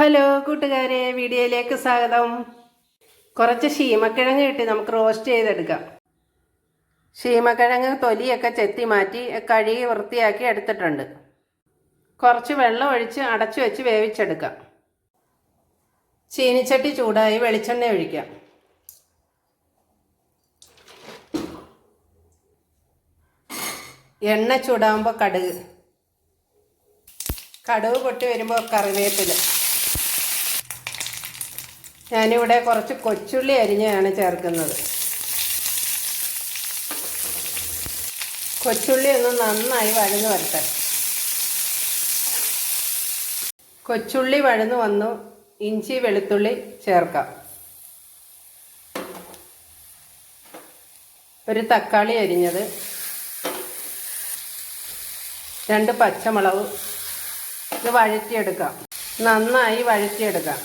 Hello കൂട്ടുകാരെ, വീഡിയോയിലേക്ക് സ്വാഗതം. കുറച്ച് ശീമക്കിഴങ്ങ് കിട്ടി നമുക്ക് റോസ്റ്റ് ചെയ്തെടുക്കാം. ശീമക്കിഴങ്ങ് തൊലിയൊക്കെ ചെത്തി മാറ്റി കഴുകി വൃത്തിയാക്കി എടുത്തിട്ടുണ്ട്. കുറച്ച് വെള്ളം ഒഴിച്ച് അടച്ചു വെച്ച് വേവിച്ചെടുക്കാം. ചീനിച്ചട്ടി ചൂടായി വെളിച്ചെണ്ണ ഒഴിക്കാം. എണ്ണ ചൂടാകുമ്പോൾ കടുക് പൊട്ടി വരുമ്പോൾ കറിവേപ്പില. ഞാനിവിടെ കുറച്ച് കൊച്ചുള്ളി അരിഞ്ഞാണ് ചേർക്കുന്നത്. കൊച്ചുള്ളി ഒന്ന് നന്നായി വഴന്നു വരട്ടെ. കൊച്ചുള്ളി വഴന്നു വന്നു ഇഞ്ചി വെളുത്തുള്ളി ചേർക്കാം. ഒരു തക്കാളി അരിഞ്ഞത്, 2 പച്ചമുളക്. ഇത് വഴറ്റിയെടുക്കാം. നന്നായി വഴറ്റിയെടുക്കാം.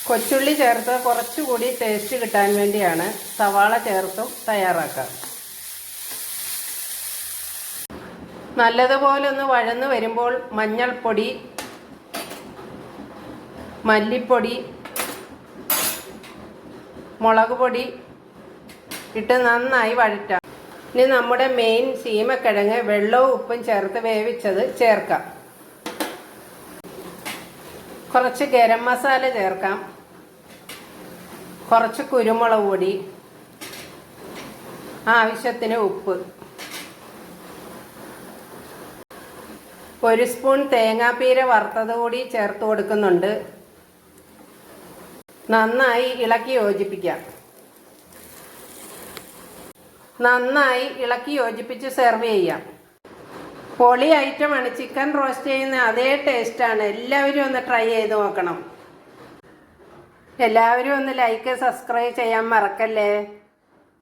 കൊച്ചുള്ളി ചേർത്ത് കുറച്ചുകൂടി ടേസ്റ്റ് കിട്ടാൻ വേണ്ടിയാണ് സവാള ചേർത്തും തയ്യാറാക്കാം. നല്ലതുപോലെ ഒന്ന് വഴന്നു വരുമ്പോൾ മഞ്ഞൾപ്പൊടി, മല്ലിപ്പൊടി, മുളക് പൊടി ഇട്ട് നന്നായി വഴറ്റാം. ഇനി നമ്മുടെ മെയിൻ ശീമക്കിഴങ്ങ് വെള്ളവും ഉപ്പും ചേർത്ത് വേവിച്ചത് ചേർക്കാം. കുറച്ച് ഗരം മസാല ചേർക്കാം. കുറച്ച് കുരുമുളക് പൊടി, ആവശ്യത്തിന് ഉപ്പ്, 1 സ്പൂൺ തേങ്ങാപ്പീര വറുത്തത് കൂടി ചേർത്ത് കൊടുക്കുന്നുണ്ട്. നന്നായി ഇളക്കി യോജിപ്പിക്കാം. നന്നായി ഇളക്കി യോജിപ്പിച്ച് സെർവ് ചെയ്യാം. പൊളി ഐറ്റമാണ്. ചിക്കൻ റോസ്റ്റ് ചെയ്യുന്ന അതേ ടേസ്റ്റാണ്. എല്ലാവരും ഒന്ന് ട്രൈ ചെയ്ത് നോക്കണം. എല്ലാവരും ഒന്ന് ലൈക്ക് സബ്സ്ക്രൈബ് ചെയ്യാൻ മറക്കല്ലേ.